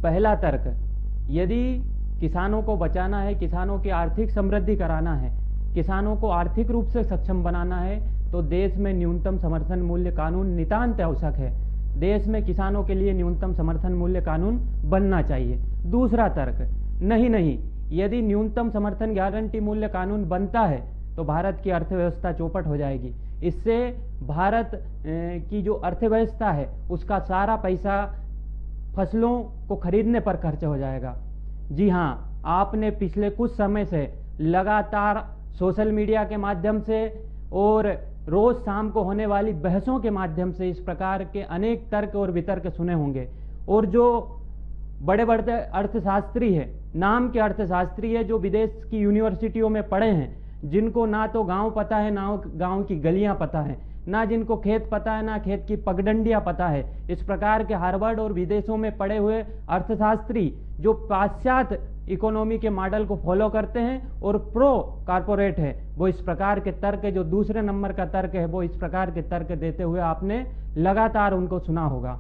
पहला तर्क, यदि किसानों को बचाना है, किसानों की आर्थिक समृद्धि कराना है, किसानों को आर्थिक रूप से सक्षम बनाना है, तो देश में न्यूनतम समर्थन मूल्य कानून नितांत आवश्यक है। देश में किसानों के लिए न्यूनतम समर्थन मूल्य कानून बनना चाहिए। दूसरा तर्क, नहीं, यदि न्यूनतम समर्थन गारंटी मूल्य कानून बनता है तो भारत की अर्थव्यवस्था चौपट हो जाएगी। इससे भारत की जो अर्थव्यवस्था है उसका सारा पैसा फसलों को खरीदने पर खर्च हो जाएगा। जी हाँ, आपने पिछले कुछ समय से लगातार सोशल मीडिया के माध्यम से और रोज शाम को होने वाली बहसों के माध्यम से इस प्रकार के अनेक तर्क और वितर्क सुने होंगे। और जो बड़े बड़े अर्थशास्त्री है, नाम के अर्थशास्त्री है, जो विदेश की यूनिवर्सिटियों में पढ़े हैं, जिनको ना तो गांव पता है, ना गांव की गलियां पता है, ना जिनको खेत पता है, ना खेत की पगडंडियां पता है, इस प्रकार के हार्वर्ड और विदेशों में पढ़े हुए अर्थशास्त्री जो पाश्चात्य इकोनॉमी के मॉडल को फॉलो करते हैं और प्रो कारपोरेट है, वो इस प्रकार के तर्क, जो दूसरे नंबर का तर्क है, वो इस प्रकार के तर्क देते हुए आपने लगातार उनको सुना होगा।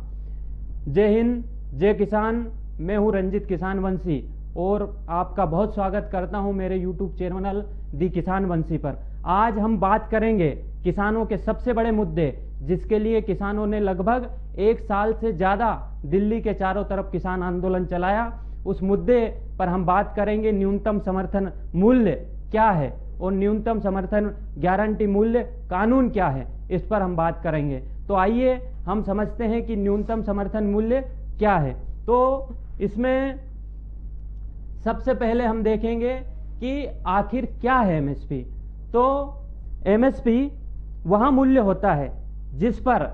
जय हिंद, जय किसान। मैं हूं रंजित किसान वंशी और आपका बहुत स्वागत करता हूं मेरे यूट्यूब चैनल दी किसान वंशी पर। आज हम बात करेंगे किसानों के सबसे बड़े मुद्दे, जिसके लिए किसानों ने लगभग 1 साल से ज्यादा दिल्ली के चारों तरफ किसान आंदोलन चलाया। उस मुद्दे पर हम बात करेंगे, न्यूनतम समर्थन मूल्य क्या है और न्यूनतम समर्थन गारंटी मूल्य कानून क्या है, इस पर हम बात करेंगे। तो आइए हम समझते हैं कि न्यूनतम समर्थन मूल्य क्या है। तो इसमें सबसे पहले हम देखेंगे कि आखिर क्या है एमएसपी। तो एमएसपी वह मूल्य होता है जिस पर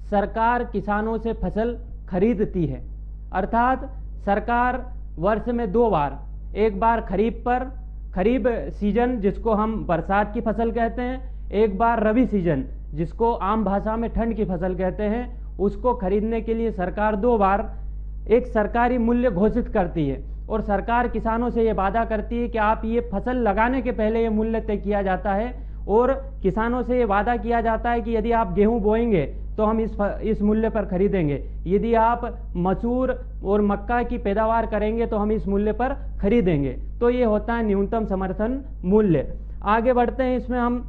सरकार किसानों से फसल खरीदती है। अर्थात सरकार वर्ष में 2 बार, एक बार खरीफ सीजन जिसको हम बरसात की फसल कहते हैं, एक बार रबी सीजन जिसको आम भाषा में ठंड की फसल कहते हैं, उसको खरीदने के लिए सरकार 2 बार एक सरकारी मूल्य घोषित करती है। और सरकार किसानों से ये वादा करती है कि आप ये फसल लगाने के पहले ये मूल्य तय किया जाता है और किसानों से ये वादा किया जाता है कि यदि आप गेहूं बोएंगे तो हम इस मूल्य पर खरीदेंगे, यदि आप मसूर और मक्का की पैदावार करेंगे तो हम इस मूल्य पर खरीदेंगे। तो ये होता है न्यूनतम समर्थन मूल्य। आगे बढ़ते हैं, इसमें हम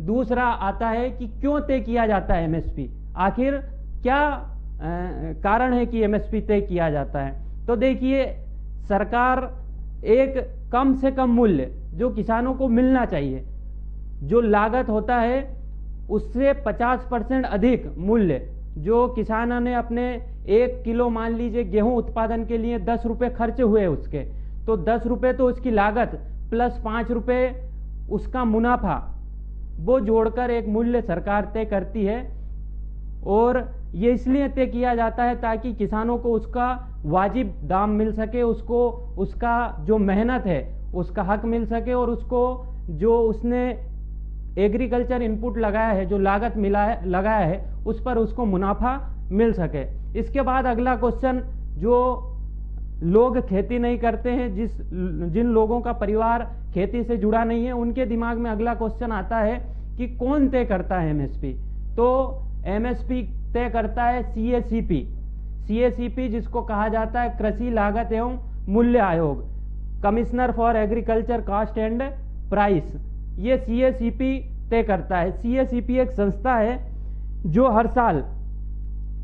दूसरा आता है कि क्यों तय किया जाता है एमएसपी, आखिर क्या कारण है कि एमएसपी तय किया जाता है। तो देखिए, सरकार एक कम से कम मूल्य जो किसानों को मिलना चाहिए, जो लागत होता है उससे 50% अधिक मूल्य जो किसानों ने अपने 1 किलो, मान लीजिए गेहूं उत्पादन के लिए 10 रुपए खर्च हुए उसके, तो 10 रुपए तो उसकी लागत प्लस 5 रुपए उसका मुनाफा, वो जोड़कर एक मूल्य सरकार तय करती है। और ये इसलिए तय किया जाता है ताकि किसानों को उसका वाजिब दाम मिल सके, उसको उसका जो मेहनत है उसका हक मिल सके और उसको जो उसने एग्रीकल्चर इनपुट लगाया है, जो लागत लगाया है, उस पर उसको मुनाफा मिल सके। इसके बाद अगला क्वेश्चन, जो लोग खेती नहीं करते हैं, जिन लोगों का परिवार खेती से जुड़ा नहीं है, उनके दिमाग में अगला क्वेश्चन आता है कि कौन तय करता है एमएसपी। तो एमएसपी तय करता है सीएसीपी, जिसको कहा जाता है कृषि लागत एवं मूल्य आयोग, commissioner for agriculture cost and price. ये सीएसीपी तय करता है। सीएसीपी एक संस्था है जो हर साल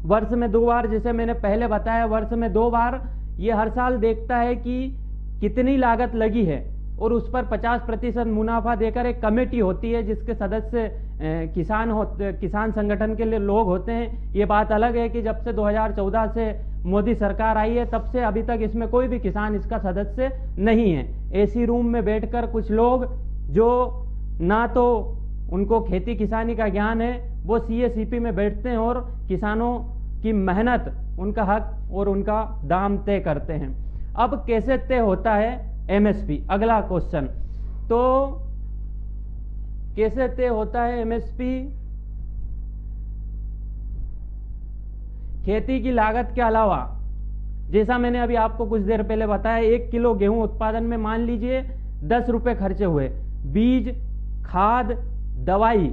वर्ष में 2 बार, जैसे मैंने पहले बताया, वर्ष में 2 बार ये हर साल देखता है कि कितनी लागत लगी है और उस पर 50% मुनाफा देकर एक कमेटी होती है जिसके सदस्य किसान संगठन के लिए लोग होते हैं। ये बात अलग है कि जब से 2014 से मोदी सरकार आई है तब से अभी तक इसमें कोई भी किसान इसका सदस्य नहीं है। एसी रूम में बैठकर कुछ लोग जो ना तो उनको खेती किसानी का ज्ञान है, वो सीएसीपी में बैठते हैं और किसानों की मेहनत, उनका हक और उनका दाम तय करते हैं। अब कैसे तय होता है एमएसपी, अगला क्वेश्चन। तो कैसे तय होता है एमएसपी? खेती की लागत के अलावा, जैसा मैंने अभी आपको कुछ देर पहले बताया, 1 किलो गेहूं उत्पादन में मान लीजिए 10 रुपए खर्चे हुए, बीज, खाद, दवाई,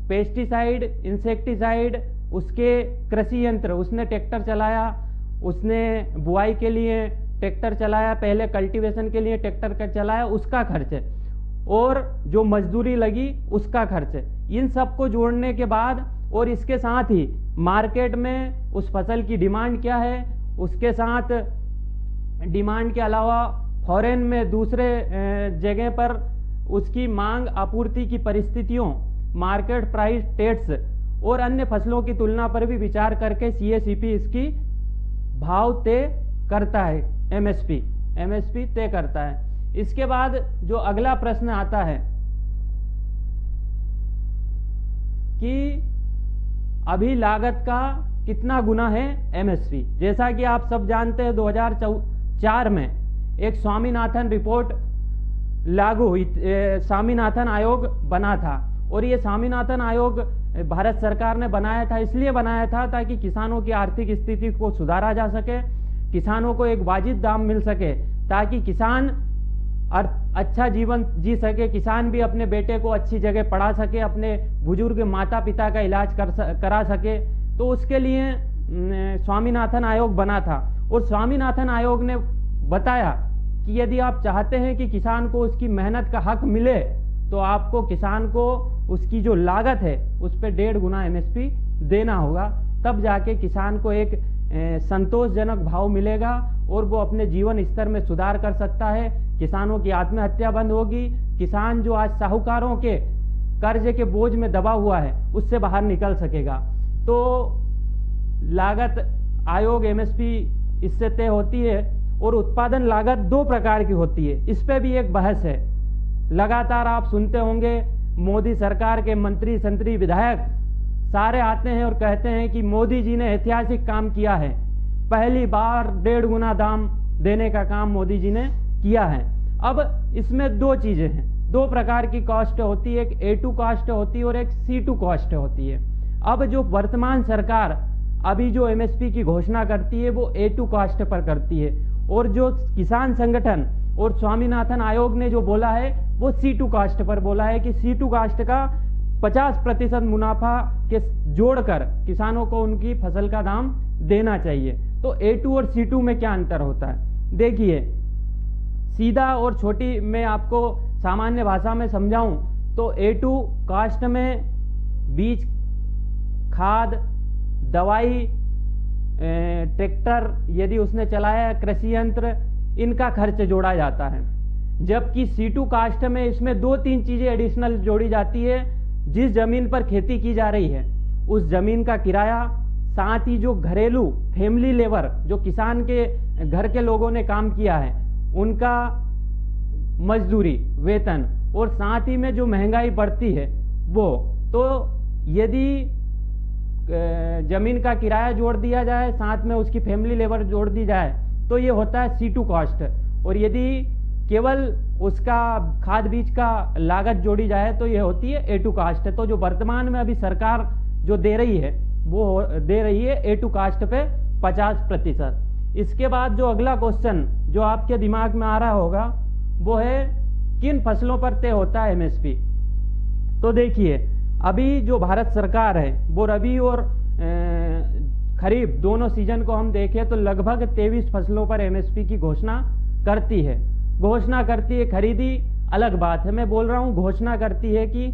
पेस्टिसाइड, इंसेक्टिसाइड, उसके कृषि यंत्र, उसने ट्रैक्टर चलाया उसने बुआई के लिए ट्रैक्टर चलाया, पहले कल्टीवेशन के लिए ट्रैक्टर का चलाया, उसका खर्च है, और जो मजदूरी लगी उसका खर्च है। इन सबको जोड़ने के बाद और इसके साथ ही मार्केट में उस फसल की डिमांड क्या है, उसके साथ डिमांड के अलावा फॉरेन में दूसरे जगह पर उसकी मांग आपूर्ति की परिस्थितियों, मार्केट प्राइस टेट्स और अन्य फसलों की तुलना पर भी विचार करके सीएसीपी इसकी भाव तय करता है, एमएसपी तय करता है। इसके बाद जो अगला प्रश्न आता है कि अभी लागत का कितना गुना है एमएसपी। जैसा कि आप सब जानते हैं 2004 में एक स्वामीनाथन रिपोर्ट लागू हुई, स्वामीनाथन आयोग बना था, और ये स्वामीनाथन आयोग भारत सरकार ने बनाया था, इसलिए बनाया था ताकि किसानों की आर्थिक स्थिति को सुधारा जा सके, किसानों को एक वाजिब दाम मिल सके, ताकि किसान अच्छा जीवन जी सके, किसान भी अपने बेटे को अच्छी जगह पढ़ा सके, अपने बुजुर्ग माता पिता का इलाज करा सके। तो उसके लिए स्वामीनाथन आयोग बना था, और स्वामीनाथन आयोग ने बताया कि यदि आप चाहते हैं कि किसान को उसकी मेहनत का हक मिले, तो आपको किसान को उसकी जो लागत है उस पर 1.5 गुना एमएसपी देना होगा, तब जाके किसान को एक संतोषजनक भाव मिलेगा और वो अपने जीवन स्तर में सुधार कर सकता है। किसानों की आत्महत्या बंद होगी, किसान जो आज साहूकारों के कर्ज के बोझ में दबा हुआ है उससे बाहर निकल सकेगा। तो लागत आयोग एमएसपी इससे तय होती है, और उत्पादन लागत 2 प्रकार की होती है, इस पे भी एक बहस है। लगातार आप सुनते होंगे मोदी सरकार के मंत्री संतरी विधायक सारे आते हैं और कहते हैं कि मोदी जी ने ऐतिहासिक काम किया है, पहली बार 1.5 गुना दाम देने का काम मोदी जी ने किया है। अब इसमें 2 चीजें हैं, 2 प्रकार की कॉस्ट होती है, एक A2 कॉस्ट होती है और एक C2 कॉस्ट होती है। अब जो वर्तमान सरकार अभी जो एमएसपी की घोषणा करती है वो A2 कॉस्ट पर करती है, और जो किसान संगठन और स्वामीनाथन आयोग ने जो बोला है वो C2 कास्ट पर बोला है कि C2 कास्ट का 50% मुनाफा के जोड़कर किसानों को उनकी फसल का दाम देना चाहिए। तो A2 और C2 में क्या अंतर होता है? देखिए, सीधा और छोटी मैं आपको सामान्य भाषा में समझाऊं तो A2 कास्ट में बीज, खाद, दवाई, ट्रैक्टर यदि उसने चलाया, कृषि यंत्र, इनका खर्च जोड़ा जाता है। जबकि C2 कास्ट में इसमें 2-3 चीजें एडिशनल जोड़ी जाती है। जिस जमीन पर खेती की जा रही है उस जमीन का किराया, साथ ही जो घरेलू फैमिली लेबर जो किसान के घर के लोगों ने काम किया है उनका मजदूरी, वेतन, और साथ ही में जो महंगाई बढ़ती है वो। तो यदि जमीन का किराया जोड़ दिया जाए, साथ में उसकी फैमिली लेबर जोड़ दी जाए, तो ये होता है C2 कॉस्ट। और यदि केवल उसका खाद बीज का लागत जोड़ी जाए तो ये होती है A2 कास्ट। तो जो वर्तमान में अभी सरकार जो दे रही है वो दे रही है A2 कास्ट पे 50%। इसके बाद जो अगला क्वेश्चन जो आपके दिमाग में आ रहा होगा वो है किन फसलों पर तय होता है एमएसपी। तो देखिए, अभी जो भारत सरकार है वो रबी और खरीफ दोनों सीजन को हम देखें तो लगभग 23 फसलों पर एमएसपी की घोषणा करती है। खरीदी अलग बात है, मैं बोल रहा हूं घोषणा करती है कि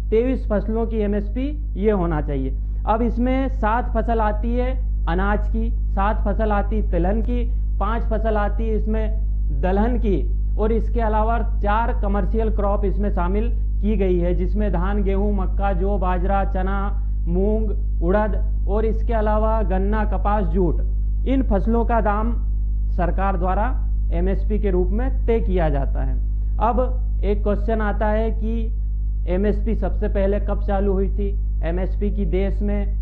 23 फसलों की एमएसपी ये होना चाहिए। अब इसमें 7 फसल आती है अनाज की, 7 फसल आती तिलहन की, 5 फसल आती है इसमें दलहन की, और इसके अलावा 4 कमर्शियल क्रॉप इसमें शामिल की गई है, जिसमें धान, गेहूं, मक्का, जौ, बाजरा, चना, मूंग, उड़द, और इसके अलावा गन्ना, कपास, जूट। इन फसलों का दाम सरकार द्वारा एमएसपी के रूप में तय किया जाता है। अब एक क्वेश्चन आता है कि एमएसपी सबसे पहले कब चालू हुई थी, एमएसपी की देश में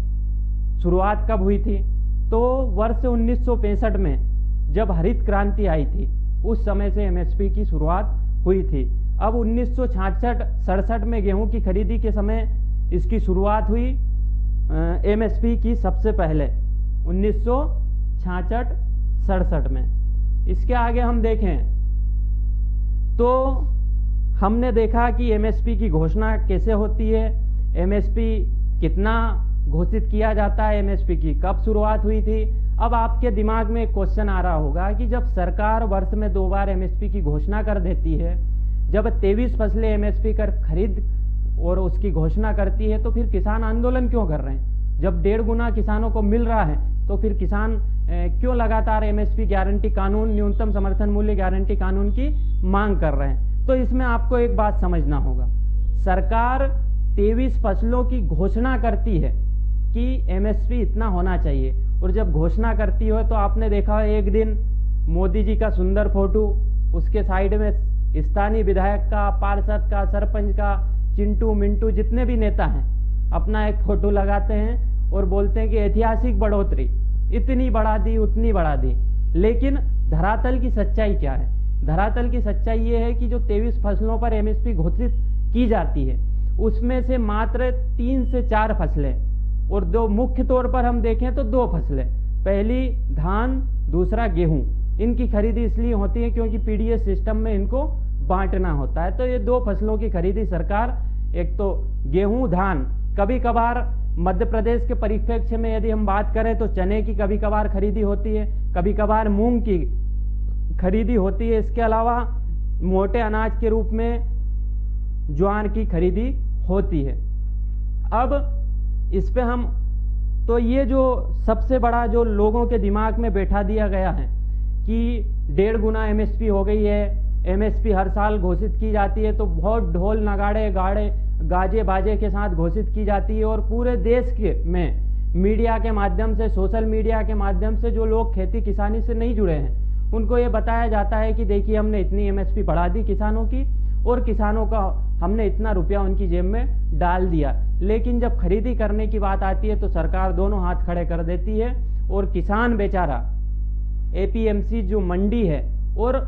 शुरुआत कब हुई थी? तो वर्ष 1965 में जब हरित क्रांति आई थी उस समय से एमएसपी की शुरुआत हुई थी। अब 1966-67 में गेहूं की खरीदी के समय इसकी शुरुआत हुई एमएसपी की सबसे पहले 1966-67 में। इसके आगे हम देखें तो हमने देखा कि एमएसपी की घोषणा कैसे होती है, एमएसपी कितना घोषित किया जाता है, एमएसपी की कब शुरुआत हुई थी। अब आपके दिमाग में एक क्वेश्चन आ रहा होगा कि जब सरकार वर्ष में 2 बार एमएसपी की घोषणा कर देती है, जब 23 फसलें एमएसपी कर खरीद और उसकी घोषणा करती है, तो फिर किसान आंदोलन क्यों कर रहे हैं? जब 1.5 गुना किसानों को मिल रहा है तो फिर किसान क्यों लगातार एमएसपी गारंटी कानून, न्यूनतम समर्थन मूल्य गारंटी कानून की मांग कर रहे हैं? तो इसमें आपको एक बात समझना होगा, सरकार 23 फसलों की घोषणा करती है कि एमएसपी इतना होना चाहिए, और जब घोषणा करती हो तो आपने देखा है एक दिन मोदी जी का सुंदर फोटो, उसके साइड में स्थानीय विधायक का, पार्षद का, सरपंच का, चिंटू मिंटू जितने भी नेता हैं अपना एक फोटो लगाते हैं और बोलते हैं कि ऐतिहासिक बढ़ोतरी, इतनी बढ़ा दी, उतनी बढ़ा दी। लेकिन धरातल की सच्चाई क्या है? धरातल की सच्चाई ये है कि जो 23 फसलों पर एमएसपी घोषित की जाती है उसमें से मात्र 3 से 4 फसलें, और दो मुख्य तौर पर हम देखें तो 2 फसलें, पहली धान, दूसरा गेहूं, इनकी खरीदी इसलिए होती है क्योंकि पीडीएस सिस्टम में इनको बांटना होता है। तो ये 2 फसलों की खरीदी सरकार, एक तो गेहूं, धान, कभी कभार मध्य प्रदेश के परिप्रेक्ष्य में यदि हम बात करें तो चने की कभी कभार खरीदी होती है, कभी कभार मूंग की खरीदी होती है। इसके अलावा मोटे अनाज के रूप में ज्वार की खरीदी होती है। अब इस पे हम तो ये जो सबसे बड़ा जो लोगों के दिमाग में बैठा दिया गया है कि 1.5 गुना एमएसपी हो गई है, एमएसपी हर साल घोषित की जाती है तो बहुत ढोल नगाड़े गाजे बाजे के साथ घोषित की जाती है, और पूरे देश के में मीडिया के माध्यम से, सोशल मीडिया के माध्यम से जो लोग खेती किसानी से नहीं जुड़े हैं उनको ये बताया जाता है कि देखिए हमने इतनी एमएसपी बढ़ा दी किसानों की, और किसानों का हमने इतना रुपया उनकी जेब में डाल दिया। लेकिन जब खरीदी करने की बात आती है तो सरकार दोनों हाथ खड़े कर देती है, और किसान बेचारा एपीएमसी जो मंडी है और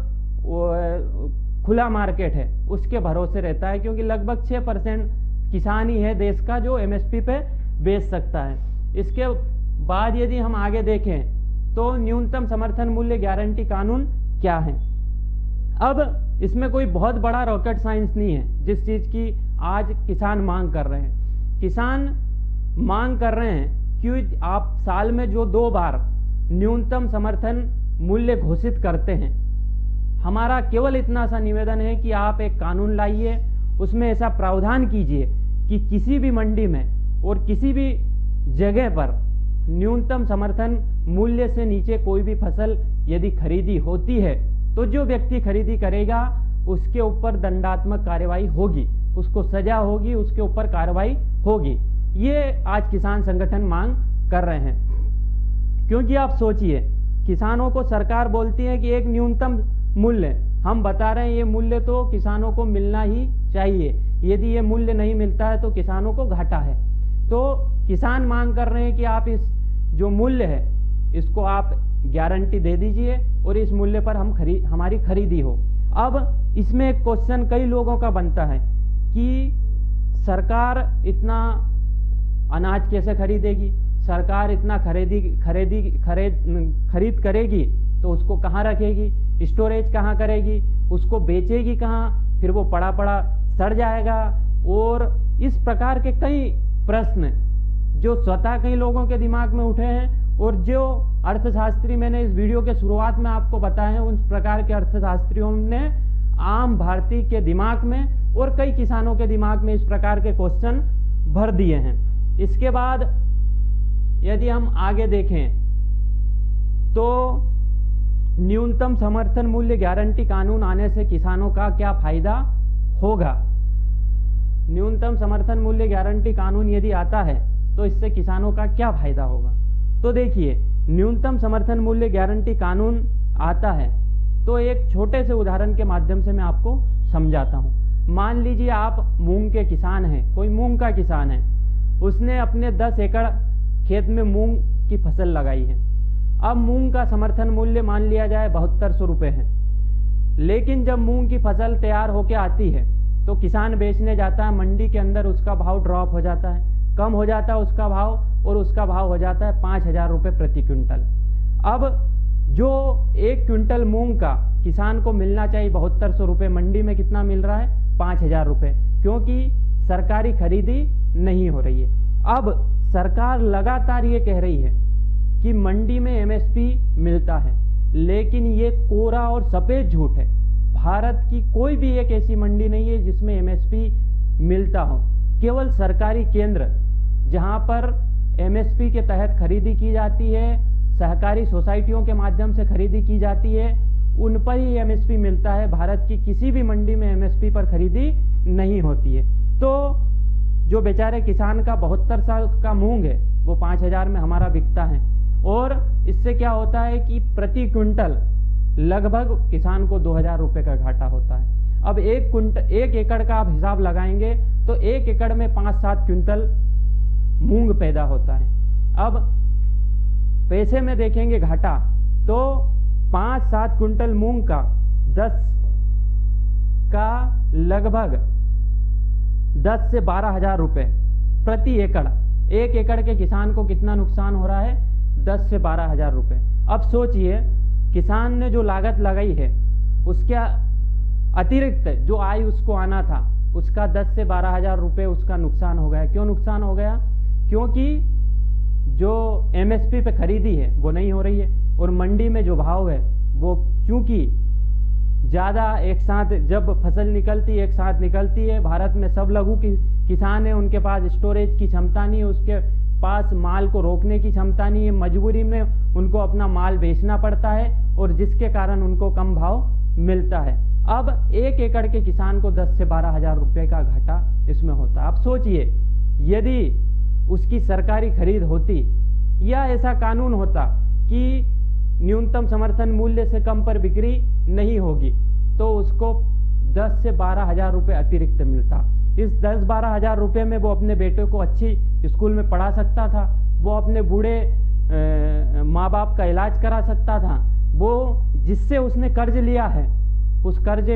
खुला मार्केट है उसके भरोसे रहता है, क्योंकि लगभग 6% किसान ही है देश का जो एमएसपी पे बेच सकता है। इसके बाद यदि हम आगे देखें तो न्यूनतम समर्थन मूल्य गारंटी कानून क्या है? अब इसमें कोई बहुत बड़ा रॉकेट साइंस नहीं है जिस चीज की आज किसान मांग कर रहे हैं। किसान मांग कर रहे हैं कि आप साल में जो 2 बार न्यूनतम समर्थन मूल्य घोषित करते हैं, हमारा केवल इतना सा निवेदन है कि आप एक कानून लाइए, उसमें ऐसा प्रावधान कीजिए कि किसी भी मंडी में और किसी भी जगह पर न्यूनतम समर्थन मूल्य से नीचे कोई भी फसल यदि खरीदी होती है तो जो व्यक्ति खरीदी करेगा उसके ऊपर दंडात्मक कार्रवाई होगी, उसको सजा होगी, उसके ऊपर कार्रवाई होगी। ये आज किसान संगठन मांग कर रहे हैं। क्योंकि आप सोचिए, किसानों को सरकार बोलती है कि एक न्यूनतम मूल्य, हम बता रहे हैं ये मूल्य तो किसानों को मिलना ही चाहिए, यदि ये मूल्य नहीं मिलता है तो किसानों को घाटा है। तो किसान मांग कर रहे हैं कि आप इस जो मूल्य है इसको आप गारंटी दे दीजिए और इस मूल्य पर हम हमारी खरीदी हो। अब इसमें एक क्वेश्चन कई लोगों का बनता है कि सरकार इतना अनाज कैसे खरीदेगी, सरकार इतना खरीद करेगी तो उसको कहाँ रखेगी, स्टोरेज कहाँ करेगी, उसको बेचेगी कहाँ, फिर वो पड़ा पड़ा सड़ जाएगा। और इस प्रकार के कई प्रश्न जो स्वतः कई लोगों के दिमाग में उठे हैं, और जो अर्थशास्त्री मैंने इस वीडियो के शुरुआत में आपको बताए हैं उन प्रकार के अर्थशास्त्रियों ने आम भारतीय के दिमाग में और कई किसानों के दिमाग में इस प्रकार के क्वेश्चन भर दिए हैं। इसके बाद यदि हम आगे देखें तो न्यूनतम समर्थन मूल्य गारंटी कानून आने से किसानों का क्या फायदा होगा? न्यूनतम समर्थन मूल्य गारंटी कानून यदि आता है तो इससे किसानों का क्या फायदा होगा? तो देखिए, न्यूनतम समर्थन मूल्य गारंटी कानून आता है तो एक छोटे से उदाहरण के माध्यम से मैं आपको समझाता हूं। मान लीजिए आप मूंग के किसान हैं, कोई मूंग का किसान है, उसने अपने 10 एकड़ खेत में मूंग की फसल लगाई है। अब मूंग का समर्थन मूल्य मान लिया जाए 7200 रुपये है, लेकिन जब मूंग की फसल तैयार होकर आती है तो किसान बेचने जाता है, मंडी के अंदर उसका भाव ड्रॉप हो जाता है, कम हो जाता है उसका भाव, और उसका भाव हो जाता है 5000 रुपये प्रति क्विंटल। अब जो 1 क्विंटल मूंग का किसान को मिलना चाहिए 7200 रुपये, मंडी में कितना मिल रहा है? 5000 रुपये, क्योंकि सरकारी खरीदी नहीं हो रही है। अब सरकार लगातार ये कह रही है कि मंडी में एमएसपी मिलता है, लेकिन ये कोरा और सफेद झूठ है। भारत की कोई भी एक ऐसी मंडी नहीं है जिसमें एमएसपी मिलता हो। केवल सरकारी केंद्र जहां पर एमएसपी के तहत खरीदी की जाती है, सहकारी सोसाइटियों के माध्यम से खरीदी की जाती है, उन पर ही एमएसपी मिलता है। भारत की किसी भी मंडी में एमएसपी पर खरीदी नहीं होती है। तो जो बेचारे किसान का 72 साल का मूंग है वो 5,000 में हमारा बिकता है, और इससे क्या होता है कि प्रति क्विंटल लगभग किसान को 2,000 रुपये का घाटा होता है। अब एक एकड़ का आप हिसाब लगाएंगे तो 1 एकड़ में 5-7 क्विंटल मूंग पैदा होता है। अब पैसे में देखेंगे घाटा तो 5-7 क्विंटल मूंग का 10 का लगभग 10 से 12,000 रुपये प्रति एकड़। 1 एकड़ के किसान को कितना नुकसान हो रहा है? 10 से 12,000 रुपये। अब सोचिए, किसान ने जो लागत लगाई है उसके अतिरिक्त जो आय उसको आना था, उसका 10 से 12,000 रुपये उसका नुकसान हो गया। क्यों नुकसान हो गया? क्योंकि जो एमएसपी पे खरीदी है वो नहीं हो रही है, और मंडी में जो भाव है वो क्योंकि ज़्यादा एक साथ जब फसल निकलती है एक साथ निकलती है, भारत में सब लघु किसान है, उनके पास स्टोरेज की क्षमता नहीं है, उसके पास माल को रोकने की क्षमता नहीं है, मजबूरी में उनको अपना माल बेचना पड़ता है, और जिसके कारण उनको कम भाव मिलता है। अब 1 एकड़ के किसान को 10 से 12,000 रुपये का घाटा इसमें होता है। अब सोचिए, यदि उसकी सरकारी खरीद होती या ऐसा कानून होता कि न्यूनतम समर्थन मूल्य से कम पर बिक्री नहीं होगी, तो उसको 10 से 12,000 रुपये अतिरिक्त मिलता। इस 10-12,000 रुपये में वो अपने बेटे को अच्छी स्कूल में पढ़ा सकता था, वो अपने बूढ़े माँ बाप का इलाज करा सकता था, वो जिससे उसने कर्ज लिया है उस कर्ज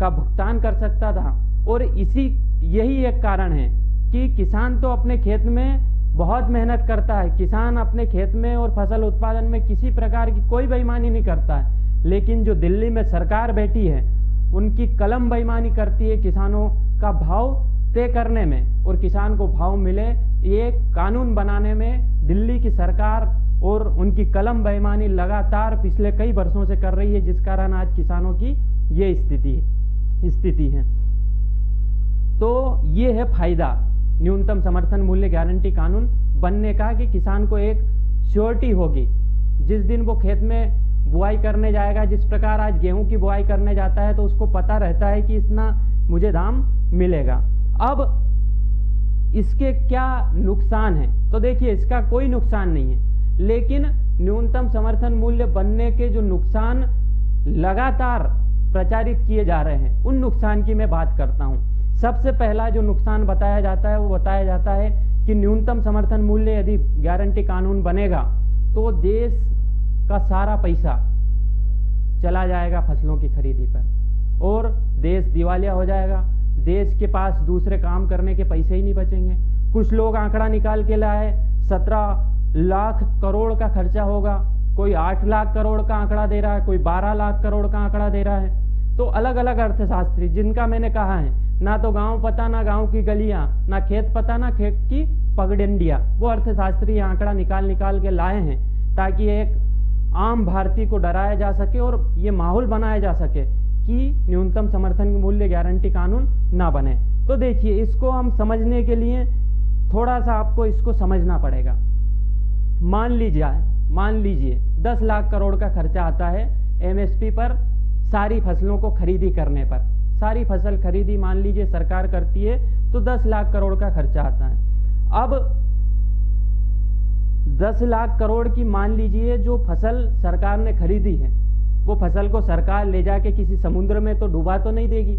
का भुगतान कर सकता था। और यही एक कारण है कि किसान तो अपने खेत में बहुत मेहनत करता है, किसान अपने खेत में और फसल उत्पादन में किसी प्रकार की कोई बेईमानी नहीं करता है, लेकिन जो दिल्ली में सरकार बैठी है उनकी कलम बेईमानी करती है किसानों का भाव तय करने में, और किसान को भाव मिले ये कानून बनाने में दिल्ली की सरकार और उनकी कलम बेईमानी लगातार पिछले कई वर्षों से कर रही है, जिस कारण आज किसानों की ये स्थिति है। तो ये है फायदा न्यूनतम समर्थन मूल्य गारंटी कानून बनने का, कि किसान को एक श्योरिटी होगी। जिस दिन वो खेत में बुआई करने जाएगा, जिस प्रकार आज गेहूं की बुआई करने जाता है तो उसको पता रहता है कि इतना मुझे दाम मिलेगा। अब इसके क्या नुकसान है? तो देखिए, इसका कोई नुकसान नहीं है, लेकिन न्यूनतम समर्थन मूल्य बनने के जो नुकसान लगातार प्रचारित किए जा रहे हैं उन नुकसान की मैं बात करता हूं। सबसे पहला जो नुकसान बताया जाता है वो बताया जाता है कि न्यूनतम समर्थन मूल्य यदि गारंटी कानून बनेगा तो देश का सारा पैसा चला जाएगा फसलों की खरीदी पर, और देश दिवालिया हो जाएगा। देश के पास दूसरे काम करने के पैसे ही नहीं बचेंगे। कुछ लोग आंकड़ा निकाल के लाए, 17 लाख करोड़ का खर्चा होगा, कोई 8 लाख करोड़ का आंकड़ा दे रहा है, कोई 12 लाख करोड़ का आंकड़ा दे रहा है। तो अलग अलग अर्थशास्त्री, जिनका मैंने कहा है ना तो गांव पता, ना गांव की गलियां, ना खेत पता, ना खेत की पगडंडियां, वो अर्थशास्त्री आंकड़ा निकाल के लाए हैं ताकि एक आम भारतीय को डराया जा सके और ये माहौल बनाया जा सके कि न्यूनतम समर्थन मूल्य गारंटी कानून ना बने। तो देखिए, इसको हम समझने के लिए थोड़ा सा आपको इसको समझना पड़ेगा। मान लीजिए 10 लाख करोड़ का खर्चा आता है एमएसपी पर सारी फसलों को खरीदी करने पर। सारी फसल खरीदी मान लीजिए सरकार करती है तो 10 लाख करोड़ का खर्चा आता है। अब 10 लाख करोड़ की मान लीजिए जो फसल सरकार ने खरीदी है, वो फसल को सरकार ले जाके किसी समुद्र में तो डुबा तो नहीं देगी,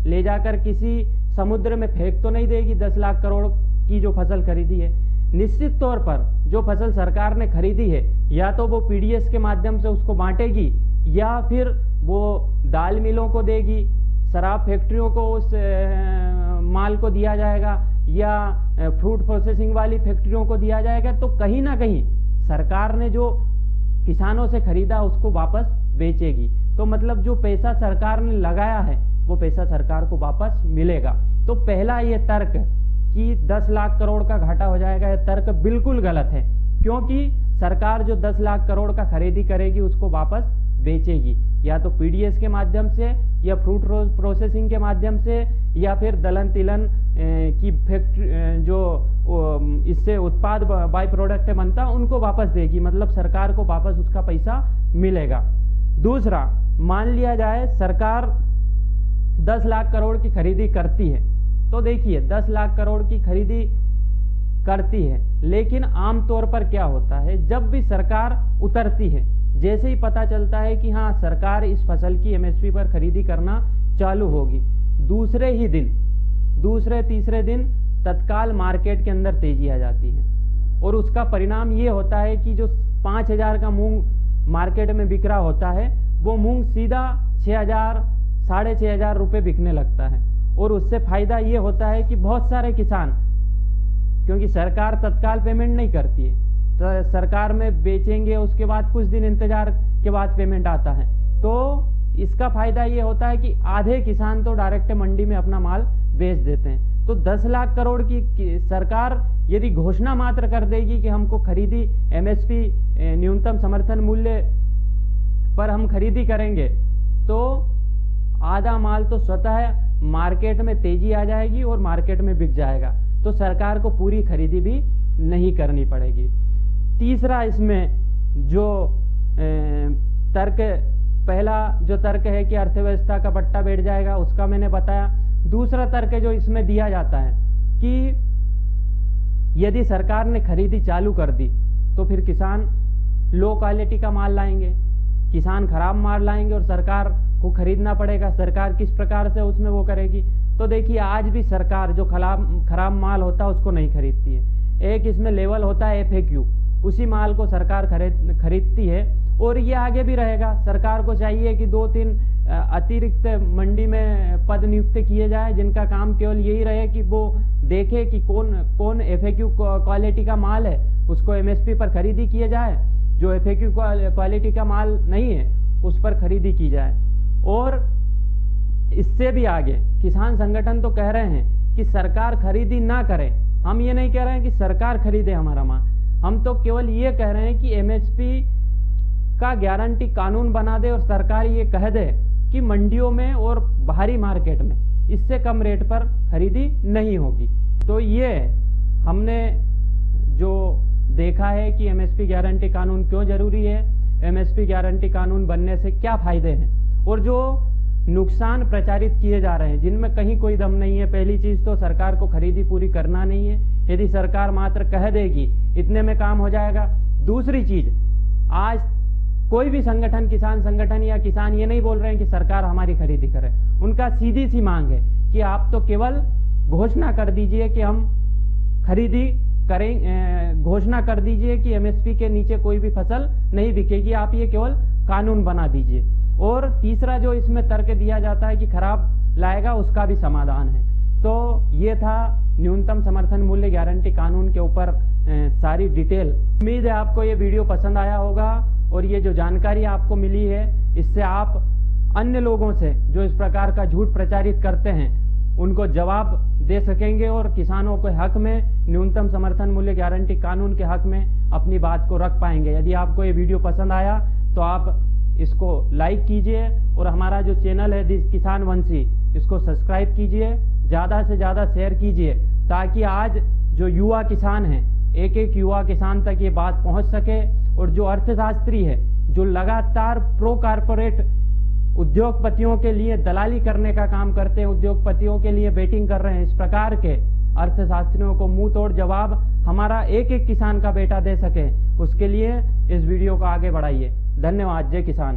ले जाकर किसी समुद्र में फेंक तो नहीं देगी। 10 लाख करोड़ की जो फसल खरीदी है, निश्चित तौर पर जो फसल सरकार ने खरीदी है या तो वो पीडीएस के माध्यम से उसको बांटेगी, या फिर वो दाल मिलों को देगी, शराब फैक्ट्रियों को उस माल को दिया जाएगा, या फ्रूट प्रोसेसिंग वाली फैक्ट्रियों को दिया जाएगा। तो कहीं ना कहीं सरकार ने जो किसानों से खरीदा उसको वापस बेचेगी। तो मतलब जो पैसा सरकार ने लगाया है वो पैसा सरकार को वापस मिलेगा। तो पहला ये तर्क कि 10 लाख करोड़ का घाटा हो जाएगा, यह तर्क बिल्कुल गलत है, क्योंकि सरकार जो 10 लाख करोड़ का खरीदी करेगी उसको वापस बेचेगी, या तो पीडीएस के माध्यम से, या फ्रूट प्रोसेसिंग के माध्यम से, या फिर दलहन तिलहन की फैक्ट्री जो इससे उत्पाद बाई प्रोडक्ट बनता उनको वापस देगी, मतलब सरकार को वापस उसका पैसा मिलेगा। दूसरा, मान लिया जाए सरकार 10 लाख करोड़ की खरीदी करती है, तो देखिए 10 लाख करोड़ की खरीदी करती है, लेकिन आमतौर पर क्या होता है, जब भी सरकार उतरती है, जैसे ही पता चलता है कि हाँ सरकार इस फसल की एमएसपी पर खरीदी करना चालू होगी, दूसरे ही दिन, दूसरे तीसरे दिन तत्काल मार्केट के अंदर तेजी आ जाती है। और उसका परिणाम ये होता है कि जो 5,000 का मूंग मार्केट में बिक रहा होता है, वो मूंग सीधा 6,000 साढ़े 6,000 रुपये बिकने लगता है। और उससे फायदा ये होता है कि बहुत सारे किसान, क्योंकि सरकार तत्काल पेमेंट नहीं करती है, तो सरकार में बेचेंगे, उसके बाद कुछ दिन इंतजार के बाद पेमेंट आता है, तो इसका फायदा ये होता है कि आधे किसान तो डायरेक्ट मंडी में अपना माल बेच देते हैं। तो 10 लाख करोड़ की सरकार यदि घोषणा मात्र कर देगी कि हमको खरीदी एमएसपी न्यूनतम समर्थन मूल्य पर हम खरीदी करेंगे, तो आधा माल तो स्वतः मार्केट में तेजी आ जाएगी और मार्केट में बिक जाएगा, तो सरकार को पूरी खरीदी भी नहीं करनी पड़ेगी। तीसरा, इसमें जो तर्क, पहला जो तर्क है कि अर्थव्यवस्था का पट्टा बैठ जाएगा, उसका मैंने बताया। दूसरा तर्क जो इसमें दिया जाता है कि यदि सरकार ने खरीदी चालू कर दी तो फिर किसान लो क्वालिटी का माल लाएंगे, किसान खराब माल लाएंगे और सरकार को खरीदना पड़ेगा। सरकार किस प्रकार से उसमें वो करेगी? तो देखिए, आज भी सरकार जो खराब माल होता है उसको नहीं खरीदती है। एक इसमें लेवल होता है FAQ, उसी माल को सरकार खरीदती है, और ये आगे भी रहेगा। सरकार को चाहिए कि 2-3 अतिरिक्त मंडी में पद नियुक्त किए जाए, जिनका काम केवल यही रहे कि वो देखे कि कौन FAQ क्वालिटी का माल है, उसको MSP पर खरीदी किए जाए, जो FAQ क्वालिटी का माल नहीं है उस पर खरीदी की जाए। और इससे भी आगे किसान संगठन तो कह रहे हैं कि सरकार खरीदी ना करे। हम ये नहीं कह रहे हैं कि सरकार खरीदे हमारा माल, हम तो केवल ये कह रहे हैं कि MSP का गारंटी कानून बना दे और सरकार ये कह दे कि मंडियों में और बाहरी मार्केट में इससे कम रेट पर खरीदी नहीं होगी। तो ये हमने जो देखा है कि MSP गारंटी कानून क्यों जरूरी है, MSP गारंटी कानून बनने से क्या फायदे हैं, और जो नुकसान प्रचारित किए जा रहे हैं जिनमें कहीं कोई दम नहीं है। पहली चीज तो सरकार को खरीदी पूरी करना नहीं है, यदि सरकार मात्र कह देगी इतने में काम हो जाएगा। दूसरी चीज, आज कोई भी संगठन, किसान संगठन या किसान ये नहीं बोल रहे हैं कि सरकार हमारी खरीदी करे। उनका सीधी सी मांग है कि आप तो केवल घोषणा कर दीजिए कि हम खरीदी करें, घोषणा कर दीजिए कि MSP के नीचे कोई भी फसल नहीं बिकेगी, आप ये केवल कानून बना दीजिए। और तीसरा जो इसमें तर्क दिया जाता है कि खराब लाएगा, उसका भी समाधान है। तो ये था न्यूनतम समर्थन मूल्य गारंटी कानून के ऊपर सारी डिटेल। उम्मीद है आपको ये वीडियो पसंद आया होगा, और ये जो जानकारी आपको मिली है इससे आप अन्य लोगों से जो इस प्रकार का झूठ प्रचारित करते हैं उनको जवाब दे सकेंगे, और किसानों के हक में, न्यूनतम समर्थन मूल्य गारंटी कानून के हक में अपनी बात को रख पाएंगे। यदि आपको ये वीडियो पसंद आया तो आप इसको लाइक कीजिए, और हमारा जो चैनल है किसान वंशी, इसको सब्सक्राइब कीजिए, ज़्यादा से ज़्यादा शेयर कीजिए, ताकि आज जो युवा किसान हैं, एक एक युवा किसान तक ये बात पहुंच सके। और जो अर्थशास्त्री है, जो लगातार प्रो कारपोरेट उद्योगपतियों के लिए दलाली करने का काम करते हैं, उद्योगपतियों के लिए बेटिंग कर रहे हैं, इस प्रकार के अर्थशास्त्रियों को मुंह तोड़ जवाब हमारा एक एक किसान का बेटा दे सके, उसके लिए इस वीडियो को आगे बढ़ाइए। धन्यवाद। जय किसान।